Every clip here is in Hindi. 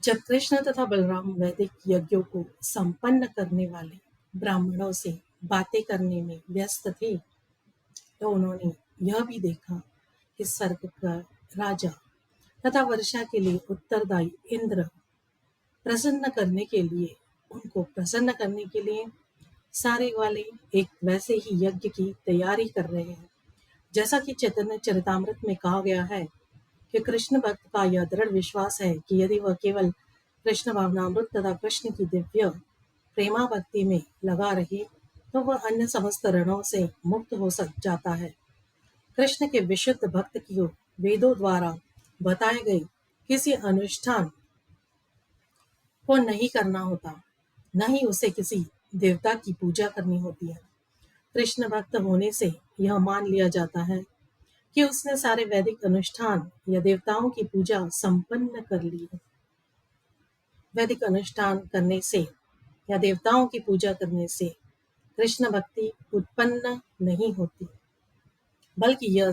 जब कृष्ण तथा बलराम वैदिक यज्ञों को संपन्न करने वाले ब्राह्मणों से बातें करने में व्यस्त थे, तो उन्होंने यह भी देखा कि स्वर्ग का राजा तथा वर्षा के लिए उत्तरदायी इंद्र उनको प्रसन्न करने के लिए सारे वाले एक वैसे ही यज्ञ की तैयारी कर रहे हैं, जैसा कि चैतन्य चरितामृत में कहा गया है कि कृष्ण भक्त का यह दृढ़ विश्वास है कि यदि वह केवल कृष्ण भावनामृत तथा कृष्ण की दिव्य प्रेमा भक्ति में लगा रहे, तो वह अन्य समस्त ऋणों से मुक्त हो सक जाता है। कृष्ण के विशुद्ध भक्त की वेदों द्वारा बताए गए किसी अनुष्ठान को नहीं करना होता, न ही उसे किसी देवता की पूजा करनी होती है। कृष्ण भक्त होने से यह मान लिया जाता है कि उसने सारे वैदिक अनुष्ठान या देवताओं की पूजा संपन्न कर ली है। वैदिक अनुष्ठान करने से या देवताओं की पूजा करने से कृष्ण भक्ति उत्पन्न नहीं होती, बल्कि यह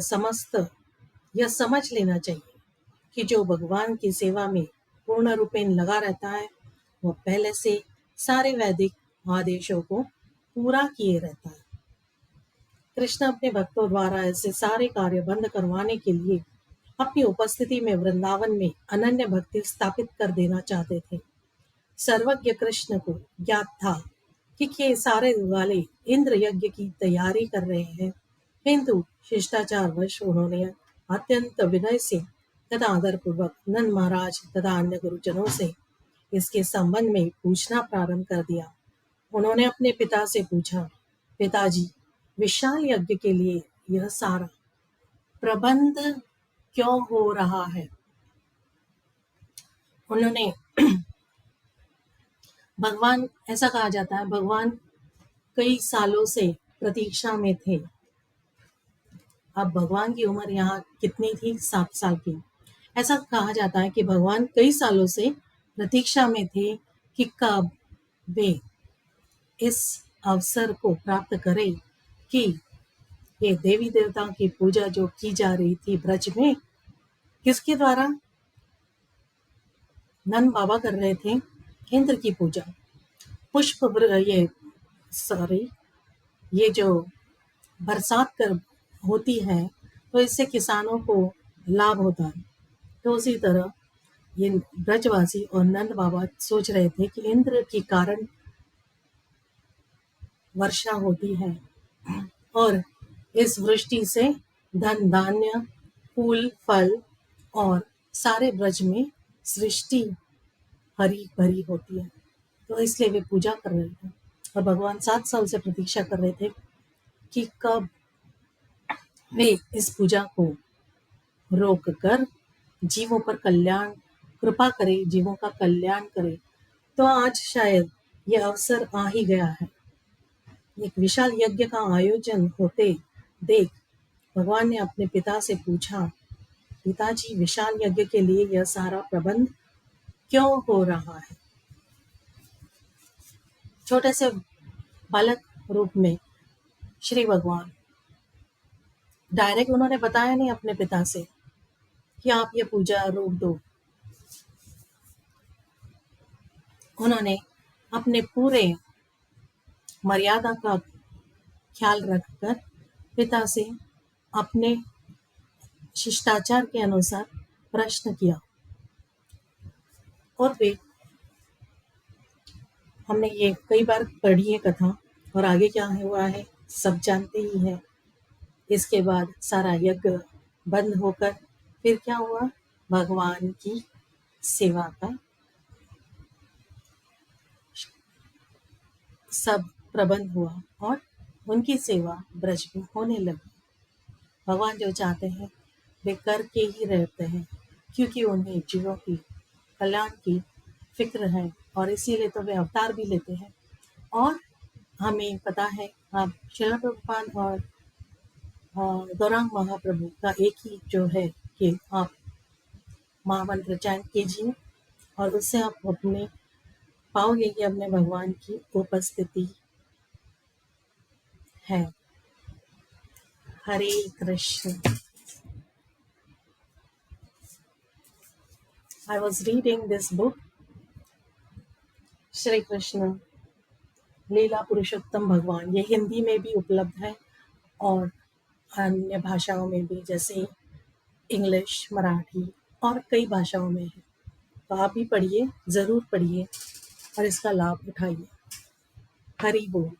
समझ लेना चाहिए कि जो भगवान की सेवा में पूर्ण रूपेण लगा रहता है, वह पहले से सारे वैदिक आदेशों को पूरा किए रहता है। कृष्ण अपने भक्तों द्वारा ऐसे सारे कार्य बंद करवाने के लिए अपनी उपस्थिति में वृंदावन में अनन्य भक्ति स्थापित कर देना चाहते थे। सर्वज्ञ कृष्ण को ज्ञात था कि ये सारे वाले इंद्र यज्ञ की तैयारी कर रहे हैं, किंतु शिष्टाचार वश उन्होंने अत्यंत विनय से तथा आदर पूर्वक नंद महाराज तथा अन्य गुरुजनों से इसके संबंध में पूछना प्रारंभ कर दिया। उन्होंने अपने पिता से पूछा, पिताजी, विशाल यज्ञ के लिए यह सारा प्रबंध क्यों हो रहा है? उन्होंने भगवान, ऐसा कहा जाता है, भगवान कई सालों से प्रतीक्षा में थे। अब भगवान की उम्र यहाँ कितनी थी? 7 साल की। ऐसा कहा जाता है कि भगवान कई सालों से प्रतीक्षा में थे कि कब वे इस अवसर को प्राप्त करें कि ये देवी देवताओं की पूजा जो की जा रही थी ब्रज में, किसके द्वारा? नंद बाबा कर रहे थे इंद्र की पूजा। ये जो बरसात कर होती है, तो इससे किसानों को लाभ होता है। तो उसी तरह ये ब्रजवासी और नंद बाबा सोच रहे थे कि इंद्र के कारण वर्षा होती है और इस वृष्टि से धन धान्य फूल फल और सारे ब्रज में सृष्टि हरी भरी होती है। तो इसलिए वे पूजा कर रहे थे और भगवान 7 साल से प्रतीक्षा कर रहे थे कि कब वे इस पूजा को रोक कर जीवों पर कल्याण कृपा करे, जीवों का कल्याण करे। तो आज शायद यह अवसर आ ही गया है। एक विशाल यज्ञ का आयोजन होते देख भगवान ने अपने पिता से पूछा, पिताजी, विशाल यज्ञ के लिए यह सारा प्रबंध क्यों हो रहा है? छोटे से बालक रूप में श्री भगवान डायरेक्ट उन्होंने बताया नहीं अपने पिता से कि आप ये पूजा रोक दो। उन्होंने अपने पूरे मर्यादा का ख्याल रखकर पिता से अपने शिष्टाचार के अनुसार प्रश्न किया और वे, हमने ये कई बार पढ़ी है कथा, और आगे क्या हुआ है सब जानते ही हैं। इसके बाद सारा यज्ञ बंद होकर फिर क्या हुआ? भगवान की सेवा का सब प्रबंध हुआ और उनकी सेवा ब्रज में होने लगी। भगवान जो चाहते हैं वे करके ही रहते हैं, क्योंकि उन्हें जीवों की कल्याण की फिक्र है और इसीलिए तो वे अवतार भी लेते हैं। और हमें पता है, आप श्रील प्रभुपाद और गौरांग महाप्रभु का एक ही जो है कि आप महामंत्र चैंट कीजिए और उससे आप अपने पाओगे कि अपने भगवान की उपस्थिति है। हरे Krishna. I was reading this book, Shri Krishna लीला पुरुषोत्तम भगवान। ये हिंदी में भी उपलब्ध है और अन्य भाषाओं में भी, जैसे इंग्लिश, मराठी और कई भाषाओं में है। तो आप भी पढ़िए, ज़रूर पढ़िए और इसका लाभ उठाइए। हरि बोल।